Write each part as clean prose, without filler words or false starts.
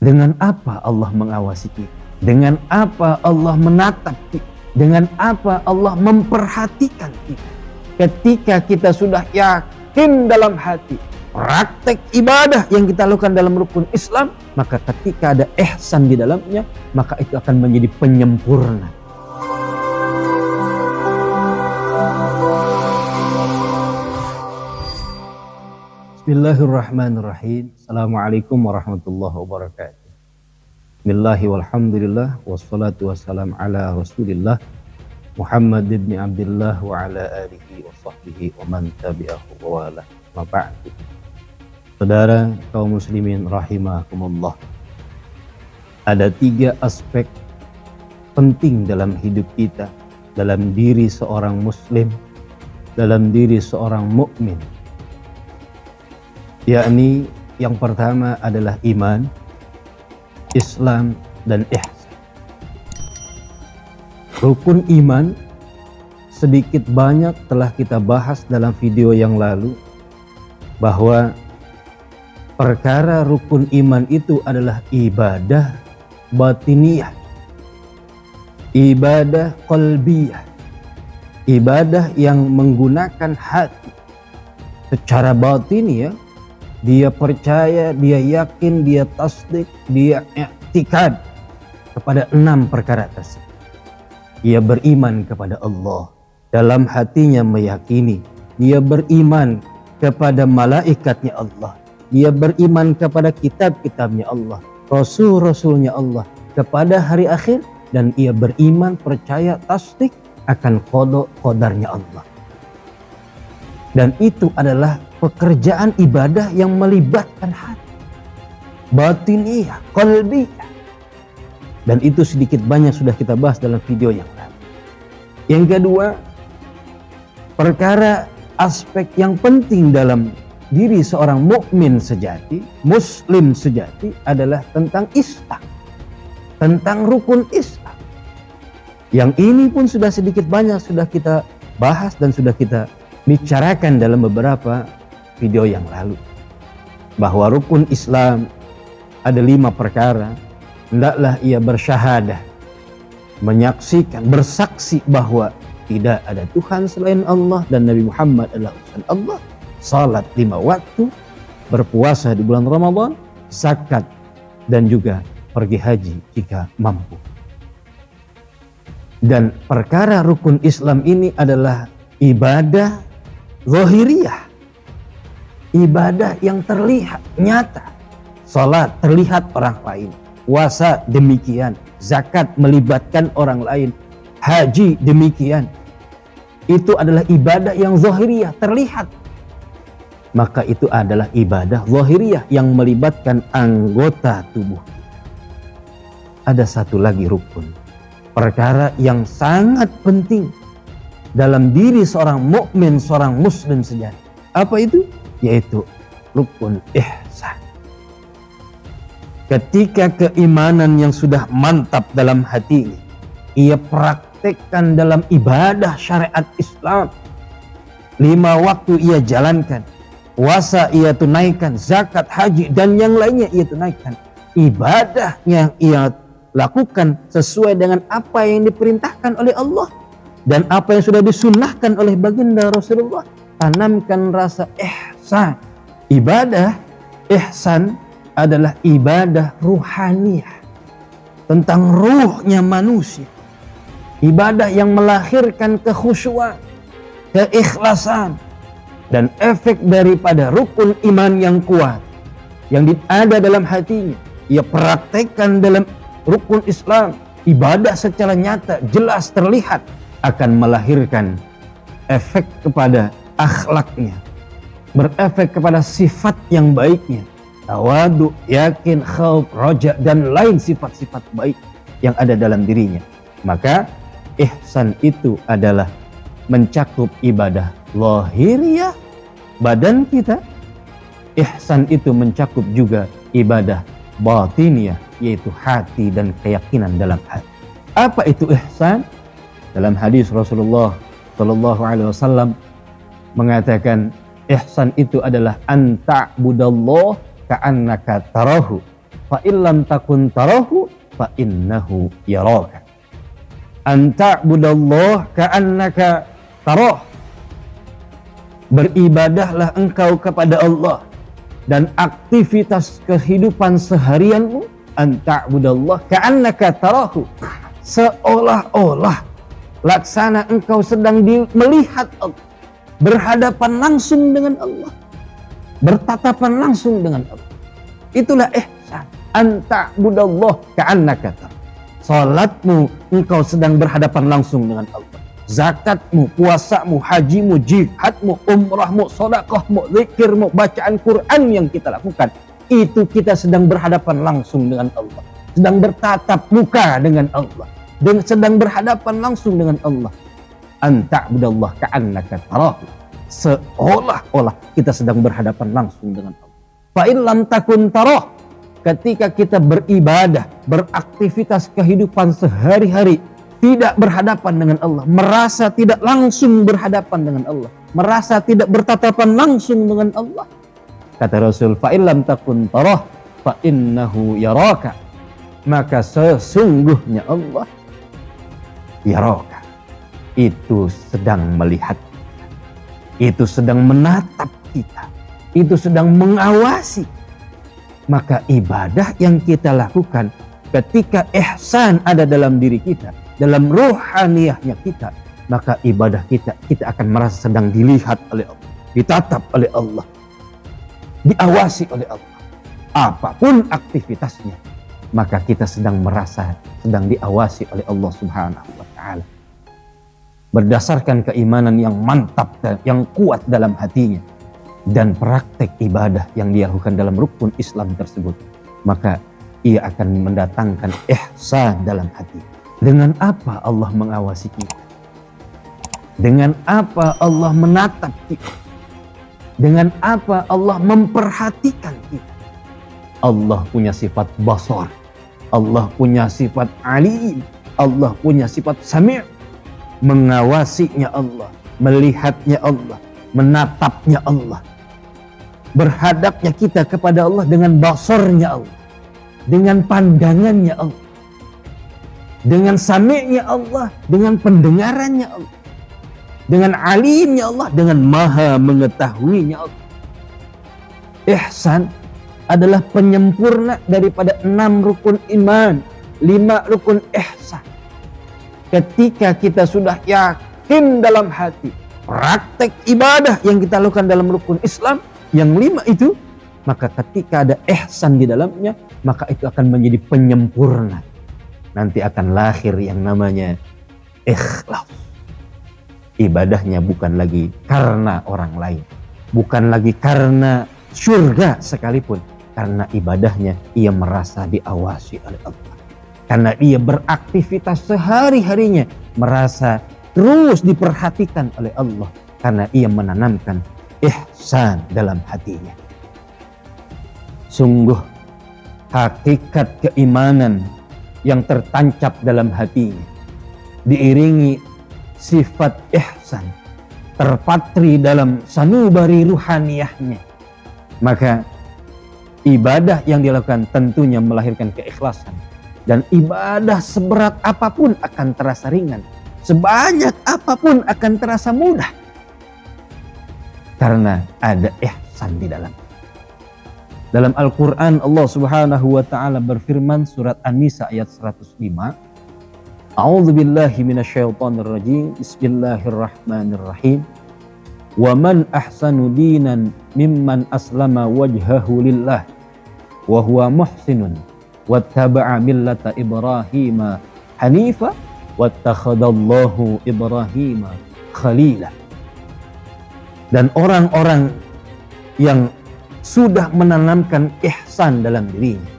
Dengan apa Allah mengawasi kita? Dengan apa Allah menatap kita? Dengan apa Allah memperhatikan kita? Ketika kita sudah yakin dalam hati, praktek ibadah yang kita lakukan dalam rukun Islam, maka ketika ada ihsan di dalamnya, maka itu akan menjadi penyempurna. Bismillahirrahmanirrahim. Assalamualaikum warahmatullahi wabarakatuh. Bismillahi walhamdulillah wassalatu wassalam ala rasulillah Muhammad ibn Abdullah wa ala alihi wa sahbihi wa man tabi'ahu wa wala ma ba'du. Saudara kaum muslimin rahimakumullah, ada 3 aspek penting dalam hidup kita, dalam diri seorang muslim, dalam diri seorang mukmin. Yakni yang pertama adalah iman, Islam, dan ihsan. Rukun iman sedikit banyak telah kita bahas dalam video yang lalu, bahwa perkara rukun iman itu adalah ibadah batiniyah, ibadah qalbiyah, ibadah yang menggunakan hati. Secara batiniyah, dia percaya, dia yakin, dia tasdik, dia i'tikad kepada 6 perkara tersebut. Dia beriman kepada Allah, dalam hatinya meyakini. Dia beriman kepada malaikatnya Allah. Dia beriman kepada kitab-kitabnya Allah, rasul-rasulnya Allah, kepada hari akhir, dan ia beriman, percaya, tasdik akan qada qadarnya Allah. Dan itu adalah pekerjaan ibadah yang melibatkan hati, batiniyah, qalbiyah. Dan itu sedikit banyak sudah kita bahas dalam video yang lalu. Yang kedua, perkara aspek yang penting dalam diri seorang mukmin sejati, muslim sejati, adalah tentang Islam, tentang rukun Islam. Yang ini pun sudah sedikit banyak sudah kita bahas dan sudah kita bicarakan dalam beberapa video yang lalu, bahwa rukun Islam ada 5 perkara. Hendaklah ia bersyahadah, menyaksikan, bersaksi bahwa tidak ada Tuhan selain Allah dan Nabi Muhammad adalah utusan Allah, salat 5 waktu, berpuasa di bulan Ramadan, zakat, dan juga pergi haji jika mampu. Dan perkara rukun Islam ini adalah ibadah zahiriyah, ibadah yang terlihat nyata. Salat terlihat orang lain, puasa demikian, zakat melibatkan orang lain, haji demikian. Itu adalah ibadah yang zahiriyah, terlihat. Maka itu adalah ibadah zahiriyah yang melibatkan anggota tubuh kita. Ada satu lagi rukun, perkara yang sangat penting dalam diri seorang mukmin, seorang muslim sejati. Apa itu? Yaitu rukun ihsan. Ketika keimanan yang sudah mantap dalam hatinya, ia praktekkan dalam ibadah syariat Islam. 5 waktu ia jalankan, puasa ia tunaikan, zakat, haji, dan yang lainnya ia tunaikan. Ibadah yang ia lakukan sesuai dengan apa yang diperintahkan oleh Allah dan apa yang sudah disunnahkan oleh baginda Rasulullah. Tanamkan rasa ihsan. Ibadah ihsan adalah ibadah ruhaniyah, tentang ruhnya manusia. Ibadah yang melahirkan kekhusyuan, keikhlasan, dan efek daripada rukun iman yang kuat yang ada dalam hatinya. Ia praktekkan dalam rukun Islam. Ibadah secara nyata, jelas terlihat, akan melahirkan efek kepada akhlaknya, berefek kepada sifat yang baiknya, tawadu, yakin, khauf, roja, dan lain sifat-sifat baik yang ada dalam dirinya. Maka ihsan itu adalah mencakup ibadah lahiriah, badan kita. Ihsan itu mencakup juga ibadah batiniyah, yaitu hati dan keyakinan dalam hati. Apa itu ihsan? Dalam hadis Rasulullah Shallallahu Alaihi Wasallam mengatakan, ihsan itu adalah anta budallah ka'annaka tarahu fa illam takun tarahu fa innahu yaraka. An ta'budallah ka'annaka tarah. Beribadahlah engkau kepada Allah dan aktivitas kehidupan seharianmu, an ta'budallah ka'annaka tarahu, seolah-olah laksana engkau sedang melihat Allah, berhadapan langsung dengan Allah, bertatapan langsung dengan Allah. Itulah ihsan. An ta'budallah ka'annaka tarah. Salatmu engkau sedang berhadapan langsung dengan Allah. Zakatmu, puasamu, hajimu, jihadmu, umrahmu, sedekahmu, zikirmu, bacaan Quran yang kita lakukan, itu kita sedang berhadapan langsung dengan Allah, sedang bertatap muka dengan Allah, dan sedang berhadapan langsung dengan Allah. An ta'budallah ka'annaka tarahu, seolah-olah kita sedang berhadapan langsung dengan Allah. Fa in lam takun tarah, ketika kita beribadah, beraktivitas kehidupan sehari-hari, tidak berhadapan dengan Allah, merasa tidak langsung berhadapan dengan Allah, merasa tidak bertatapan langsung dengan Allah. Kata Rasul, fa in lam takun tarah fa innahu yaraka, maka sesungguhnya Allah yaraka, itu sedang melihat kita, itu sedang menatap kita, itu sedang mengawasi. Maka ibadah yang kita lakukan ketika ihsan ada dalam diri kita, dalam ruhaniyahnya kita, maka ibadah kita akan merasa sedang dilihat oleh Allah, ditatap oleh Allah, diawasi oleh Allah. Apapun aktivitasnya, maka kita sedang merasa sedang diawasi oleh Allah Subhanahu wa taala. Berdasarkan keimanan yang mantap dan yang kuat dalam hatinya dan praktek ibadah yang dia lakukan dalam rukun Islam tersebut, maka ia akan mendatangkan ihsan dalam hati. Dengan apa Allah mengawasi kita? Dengan apa Allah menatap kita? Dengan apa Allah memperhatikan kita? Allah punya sifat basar, Allah punya sifat alim, Allah punya sifat sami'. Mengawasinya Allah, melihatnya Allah, menatapnya Allah. Berhadapnya kita kepada Allah dengan basarnya Allah, dengan pandangannya Allah, dengan sami'nya Allah, dengan pendengarannya Allah, dengan alimnya Allah, dengan maha mengetahuinya Allah. Ihsan adalah penyempurna daripada 6 rukun iman, 5 rukun ihsan. Ketika kita sudah yakin dalam hati praktek ibadah yang kita lakukan dalam rukun Islam yang 5 itu, maka ketika ada ihsan di dalamnya, maka itu akan menjadi penyempurna. Nanti akan lahir yang namanya ikhlas. Ibadahnya bukan lagi karena orang lain, bukan lagi karena surga sekalipun, karena ibadahnya ia merasa diawasi oleh Allah. Karena dia beraktivitas sehari-harinya merasa terus diperhatikan oleh Allah, karena ia menanamkan ihsan dalam hatinya. Sungguh hakikat keimanan yang tertancap dalam hatinya diiringi sifat ihsan, terpatri dalam sanubari ruhaniyahnya, maka ibadah yang dilakukan tentunya melahirkan keikhlasan. Dan ibadah seberat apapun akan terasa ringan, sebanyak apapun akan terasa mudah, karena ada ihsan di dalam. Dalam Al-Quran Allah Subhanahu wa ta'ala berfirman, surat An-Nisa ayat 105, A'udzu billahi minasyaitonir rajim, bismillahirrahmanirrahim. Wa man ahsanu dinan mimman aslama wajhahu lillah wa huwa muhsinun wattaba'a millata Ibrahim hanifa wattakhadallahu Ibrahim khalila. Dan orang-orang yang sudah menanamkan ihsan dalam dirinya,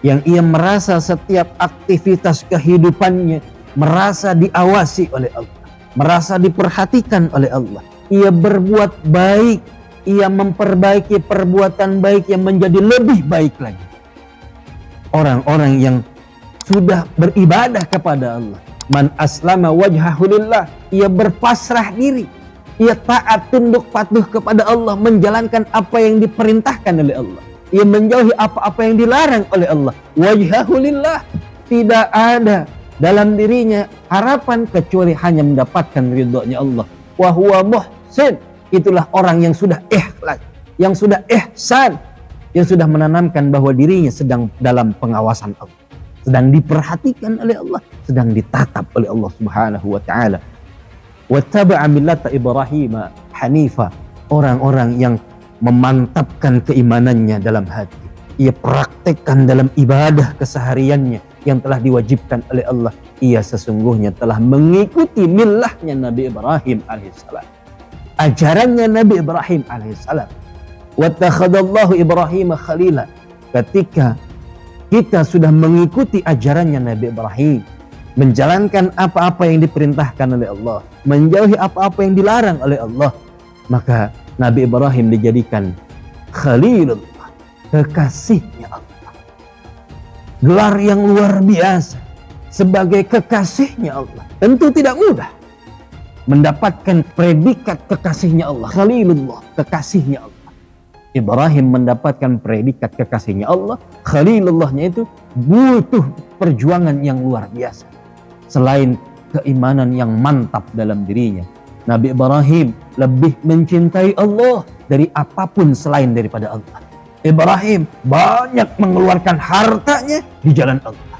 yang ia merasa setiap aktivitas kehidupannya merasa diawasi oleh Allah, merasa diperhatikan oleh Allah, ia berbuat baik, ia memperbaiki perbuatan baik yang menjadi lebih baik lagi. Orang-orang yang sudah beribadah kepada Allah, man aslama wajhahu lillah, ia berpasrah diri, ia taat tunduk patuh kepada Allah, menjalankan apa yang diperintahkan oleh Allah, ia menjauhi apa-apa yang dilarang oleh Allah. Wajhahu lillah, tidak ada dalam dirinya harapan kecuali hanya mendapatkan ridhonya Allah. Wa huwa muhsin, itulah orang yang sudah ikhlas, yang sudah ihsan, yang sudah menanamkan bahwa dirinya sedang dalam pengawasan Allah, sedang diperhatikan oleh Allah, sedang ditatap oleh Allah Subhanahu wa taala. Wattaba'a millata Ibrahim hanifa, orang-orang yang memantapkan keimanannya dalam hati, ia praktekkan dalam ibadah kesehariannya yang telah diwajibkan oleh Allah. Ia sesungguhnya telah mengikuti millahnya Nabi Ibrahim alaihissalam, ajarannya Nabi Ibrahim alaihissalam. Wattakhadallahu Ibrahim khalila, ketika kita sudah mengikuti ajarannya Nabi Ibrahim, menjalankan apa-apa yang diperintahkan oleh Allah, menjauhi apa-apa yang dilarang oleh Allah, maka Nabi Ibrahim dijadikan Khalilullah, kekasihnya Allah. Gelar yang luar biasa sebagai kekasihnya Allah. Tentu tidak mudah mendapatkan predikat kekasihnya Allah. Khalilullah, kekasihnya Allah. Ibrahim mendapatkan predikat kekasihnya Allah. Khalilullahnya itu butuh perjuangan yang luar biasa. Selain keimanan yang mantap dalam dirinya, Nabi Ibrahim lebih mencintai Allah dari apapun selain daripada Allah. Ibrahim banyak mengeluarkan hartanya di jalan Allah.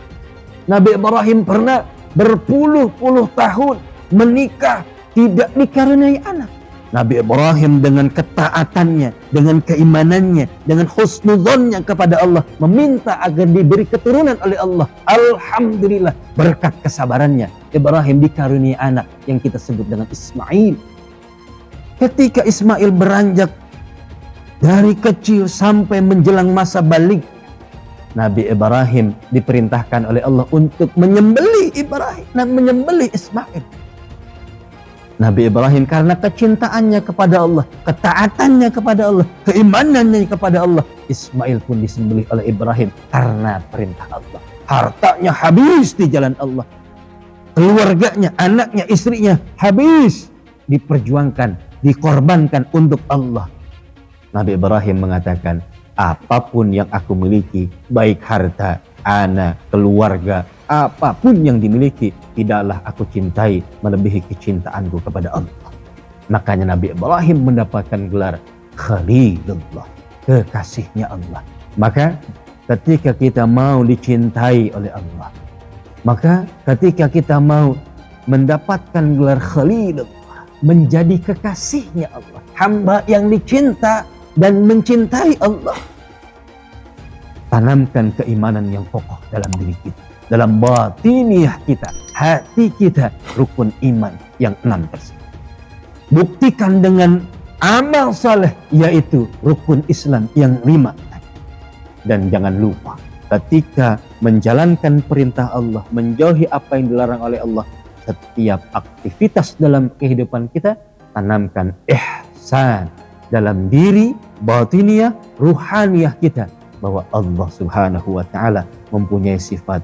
Nabi Ibrahim pernah berpuluh-puluh tahun menikah tidak dikaruniai anak. Nabi Ibrahim dengan ketaatannya, dengan keimanannya, dengan husnudzonnya kepada Allah, meminta agar diberi keturunan oleh Allah. Alhamdulillah, berkat kesabarannya, Ibrahim dikaruniai anak yang kita sebut dengan Ismail. Ketika Ismail beranjak dari kecil sampai menjelang masa balik, Nabi Ibrahim diperintahkan oleh Allah untuk menyembelih Ismail. Nabi Ibrahim karena kecintaannya kepada Allah, ketaatannya kepada Allah, keimanannya kepada Allah, Ismail pun disembelih oleh Ibrahim karena perintah Allah. Hartanya habis di jalan Allah, keluarganya, anaknya, istrinya habis, diperjuangkan, dikorbankan untuk Allah. Nabi Ibrahim mengatakan, apapun yang aku miliki, baik harta, anak, keluarga, apapun yang dimiliki, tidaklah aku cintai melebihi kecintaanku kepada Allah. Makanya Nabi Ibrahim mendapatkan gelar Khalilullah, kekasihnya Allah. Maka ketika kita mau dicintai oleh Allah, maka ketika kita mau mendapatkan gelar Khalilullah, menjadi kekasihnya Allah, hamba yang dicinta dan mencintai Allah, tanamkan keimanan yang kokoh dalam diri kita, dalam batiniah kita, hati kita, rukun iman yang 6 tersebut. Buktikan dengan amal saleh, yaitu rukun Islam yang 5. Dan jangan lupa, ketika menjalankan perintah Allah, menjauhi apa yang dilarang oleh Allah, setiap aktivitas dalam kehidupan kita, tanamkan ihsan dalam diri, batiniah, ruhaniyah kita, bahwa Allah Subhanahu wa ta'ala mempunyai sifat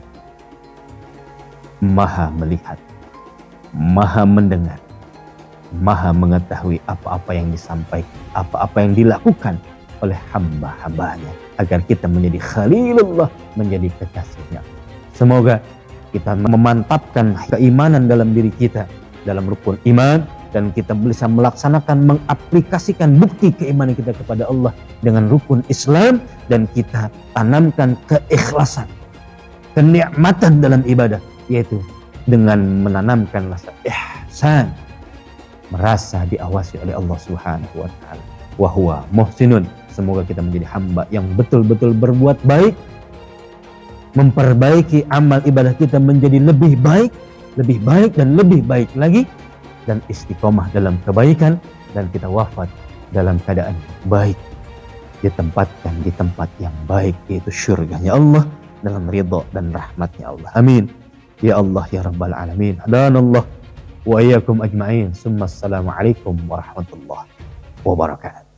maha melihat, maha mendengar, maha mengetahui apa-apa yang disampaikan, apa-apa yang dilakukan oleh hamba-hambanya, agar kita menjadi Khalilullah, menjadi kekasihnya. Semoga kita memantapkan keimanan dalam diri kita, dalam rukun iman, dan kita bisa melaksanakan, mengaplikasikan bukti keimanan kita kepada Allah dengan rukun Islam, dan kita tanamkan keikhlasan, kenikmatan dalam ibadah, yaitu dengan menanamkan rasa ihsan, merasa diawasi oleh Allah Subhanahu wa ta'ala. Wa huwa muhsinun. Semoga kita menjadi hamba yang betul-betul berbuat baik, memperbaiki amal ibadah kita menjadi lebih baik dan lebih baik lagi, dan istiqomah dalam kebaikan, dan kita wafat dalam keadaan baik, ditempatkan di tempat yang baik, yaitu syurganya Allah, dalam ridha dan rahmatnya Allah. Amin ya Allah ya Rabbal Alamin. Hadanallah wa iyyakum ajma'in. Summa assalamu alaikum warahmatullahi wabarakatuh.